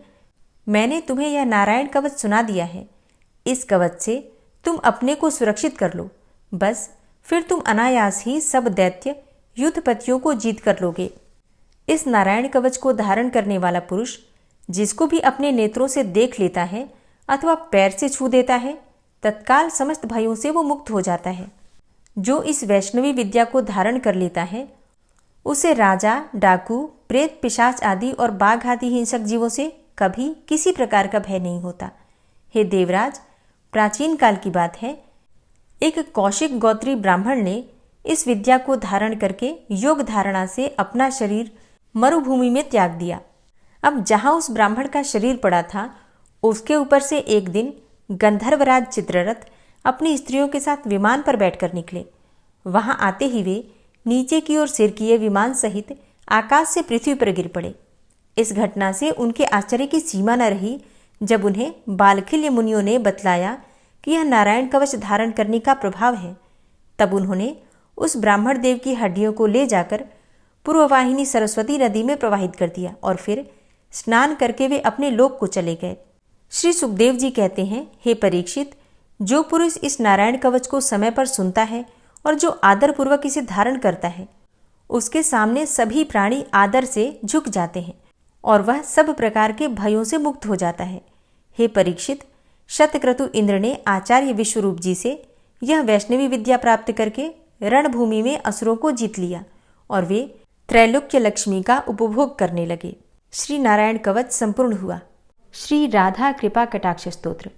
मैंने तुम्हें यह नारायण कवच सुना दिया है। इस कवच से तुम अपने को सुरक्षित कर लो, बस फिर तुम अनायास ही सब दैत्य युद्धपतियों को जीत कर लोगे। इस नारायण कवच को धारण करने वाला पुरुष जिसको भी अपने नेत्रों से देख लेता है अथवा पैर से छू देता है, तत्काल समस्त भयों से वो मुक्त हो जाता है। जो इस वैष्णवी विद्या को धारण कर लेता है उसे राजा, डाकू, प्रेत, पिशाच आदि और बाघ आदि हिंसक जीवों से कभी किसी प्रकार का भय नहीं होता। हे देवराज, प्राचीन काल की बात है, एक कौशिक गोत्री ब्राह्मण ने इस विद्या को धारण करके योग धारणा से अपना शरीर मरुभूमि में त्याग दिया। अब जहां उस ब्राह्मण का शरीर पड़ा था उसके ऊपर से एक दिन गंधर्वराज चित्ररथ अपनी स्त्रियों के साथ विमान पर बैठकर निकले। वहां आते ही वे नीचे की ओर सिर किए विमान सहित आकाश से पृथ्वी पर गिर पड़े। इस घटना से उनके आश्चर्य की सीमा न रही जब उन्हें बालखिल्य मुनियों ने बतलाया कि यह नारायण कवच धारण करने का प्रभाव है। तब उन्होंने उस ब्राह्मण देव की हड्डियों को ले जाकर पूर्ववाहिनी सरस्वती नदी में प्रवाहित कर दिया और फिर स्नान करके वे अपने लोक को चले गए। श्री सुखदेव जी कहते हैं, हे परीक्षित, जो पुरुष इस नारायण कवच को समय पर सुनता है और जो आदरपूर्वक इसे धारण करता है उसके सामने सभी प्राणी आदर से झुक जाते हैं और वह सब प्रकार के भयों से मुक्त हो जाता है। हे परीक्षित, शतक्रतु इंद्र ने आचार्य विश्वरूप जी से यह वैष्णवी विद्या प्राप्त करके रणभूमि में असुरों को जीत लिया और वे त्रैलोक्य लक्ष्मी का उपभोग करने लगे। श्री नारायण कवच संपूर्ण हुआ। श्री राधा कृपा कटाक्ष स्तोत्र।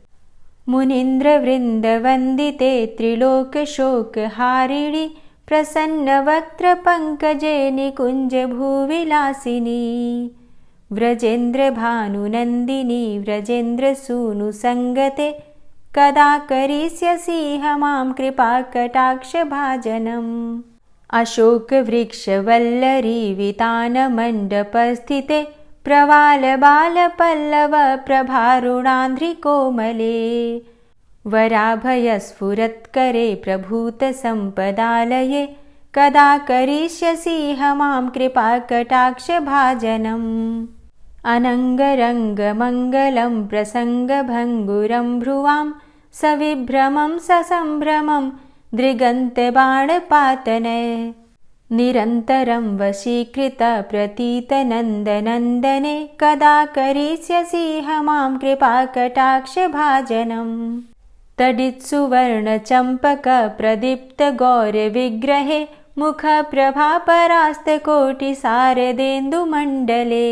मुनीन्द्र वृंद वंदिते त्रिलोक शोक हारिणी प्रसन्न वक्त्र पंकजे निकुंज भूविलासिनी व्रजेन्द्र भानुनंदिनी व्रजेन्द्र सूनु संगते कदा करिष्यसि हमां कृपा कटाक्ष भाजनम्। अशोक वृक्ष वल्लरी वितान मंडपस्थिते प्रवाल बाल पल्लव प्रभारुणांध्रि कोमले वराभय स्फुरत्करे प्रभूत संपदालये कदा करिष्यसि हमां कृपा कटाक्ष भाजनम्। अनंगरंग मंगलम प्रसंग भंगुरं भ्रुवां सविभ्रमं ससंभ्रमं दृगंत बाणपातने निरन्तरं वशीकृत प्रतीत नन्दनन्दने कदा करिष्यसि हमां कृपा कटाक्ष भाजनम्। तडित्सुवर्ण चंपक प्रदीप्त गौर विग्रहे मुख प्रभा परास्त कोटि सारदेन्दु मंडले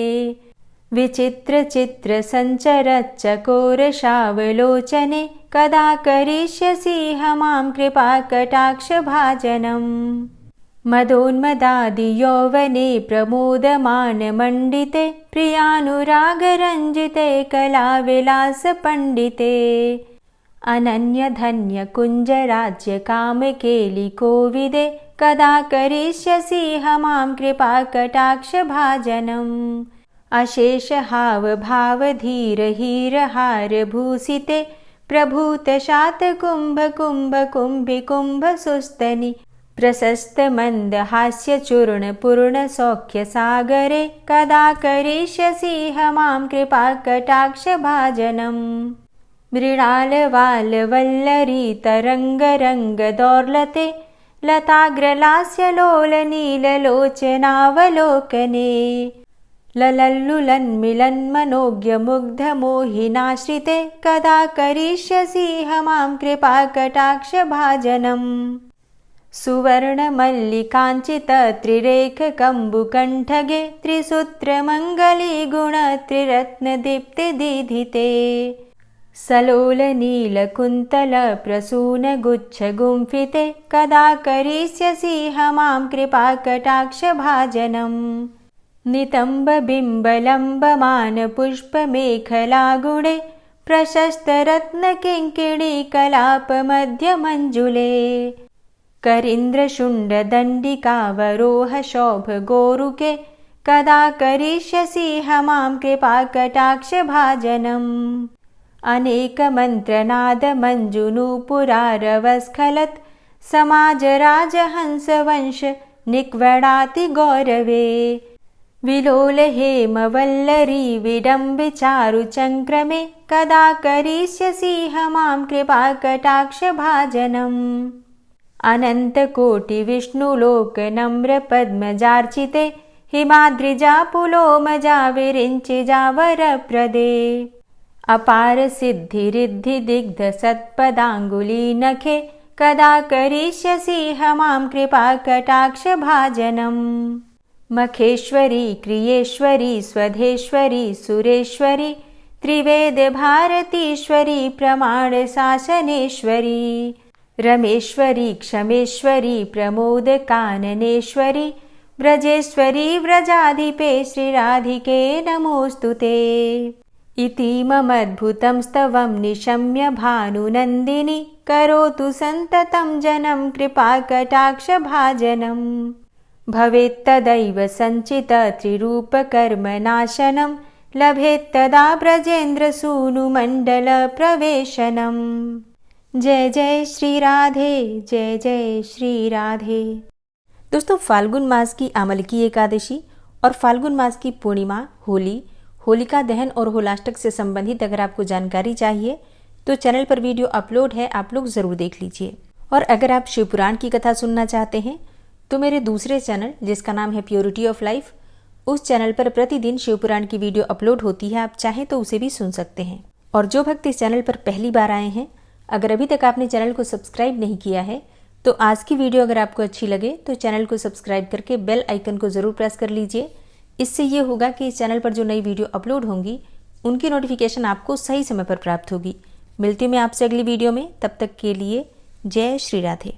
विचित्र चित्र संचर चकोर शावलोचने कदा करिष्यसि हमां कृपा कटाक्ष भाजनम्। मदोन्मदादि यौवने प्रमोदमान मंडिते प्रियानुराग रंजिते कला विलास पंडिते अनन्य धन्य कुंज राज्य काम केलि कोविदे कदा करिष्यसि हमां कृपा कटाक्ष भाजनम्। अशेष हाव भाव धीर हीर हार भूषिते प्रभूत शात कुंभ कुंभ कुंभि कुंभ सुस्तनि प्रशस्त मंद हास्य चूर्ण पूर्ण सौख्य सागरे कदा करिष्यसि हमां कृपा कटाक्ष भाजनम्। मृणाल वाल वल्लरी तरंग रंग दौर्लते लताग्रलास्य लोल नील लोचनावलोकने ललल्लुलन्मिलन्मनोज्ञमुग्धमोहिनाश्रिते कदा करिष्यसि मां कृपाकटाक्षभाजनम् सुवर्णमल्लिकाञ्चितत्रिरेखकम्बुकण्ठगे त्रिसूत्रमङ्गलीगुणत्रिरत्नदीप्तिदीधिते सलोलनीलकुन्तलप्रसूनगुच्छगुम्फिते कदा करिष्यसि मां कृपाकटाक्षभाजनम् नितम्बबिम्बलम्बमानपुष्पमेखलागुणे प्रशस्तरत्नकिङ्किणीकलापमध्यमञ्जुले करीन्द्रशुण्डदण्डिकावरोहशोभगोरुके कदा करिष्यसि मां कृपाकटाक्षभाजनम् अनेकमन्त्रनादमञ्जुनूपुरारवस्खलत् समाजराजहंसवंश निक्वडाति गौरवे विलोलहेमवल्लरी विडम्बिचारुचङ्क्रमे कदा करिष्यसि मां कृपाकटाक्षभाजनम् अनन्तकोटिविष्णुलोकनम्रपद्मजार्चिते हिमाद्रिजापुलोमजा विरिञ्चिजावरप्रदे अपारसिद्धिरिद्धिदिग्धसत्पदाङ्गुलीनखे कदा करिष्यसि मां कृपाकटाक्षभाजनम् मखेश्वरी क्रियेश्वरी स्वधेश्वरी सुरेश्वरी त्रिवेदभारतीश्वरी प्रमाणशासनेश्वरी रमेश्वरी क्षमेश्वरी प्रमोदकाननेश्वरी व्रजेश्वरी व्रजाधिपे श्रीराधिके नमोऽस्तुते इतीममद्भुतं स्तवं निशम्य भानुनन्दिनी करोतु सन्ततं जनं कृपाकटाक्षभाजनम् भवेत्तदैव सञ्चितत्रिरूपकर्मनाशनं लभेत्तदा ब्रजेन्द्रसूनुमण्डलप्रवेशनम् जय जय श्री राधे, जय जय श्री राधे। दोस्तों, फाल्गुन मास की आमलकी एकादशी और फाल्गुन मास की पूर्णिमा, होली, होलिका दहन और होलाष्टक से संबंधित अगर आपको जानकारी चाहिए तो चैनल पर वीडियो अपलोड है, आप लोग ज़रूर देख लीजिए। और अगर आप शिवपुराण की कथा सुनना चाहते हैं तो मेरे दूसरे चैनल जिसका नाम है प्योरिटी ऑफ लाइफ, उस चैनल पर प्रतिदिन शिवपुराण की वीडियो अपलोड होती है, आप चाहें तो उसे भी सुन सकते हैं। और जो भक्त इस चैनल पर पहली बार आए हैं, अगर अभी तक आपने चैनल को सब्सक्राइब नहीं किया है तो आज की वीडियो अगर आपको अच्छी लगे तो चैनल को सब्सक्राइब करके बेल आइकन को ज़रूर प्रेस कर लीजिए। इससे ये होगा कि इस चैनल पर जो नई वीडियो अपलोड होंगी उनकी नोटिफिकेशन आपको सही समय पर प्राप्त होगी। मिलती हूँ मैं आपसे अगली वीडियो में, तब तक के लिए जय श्री राधे।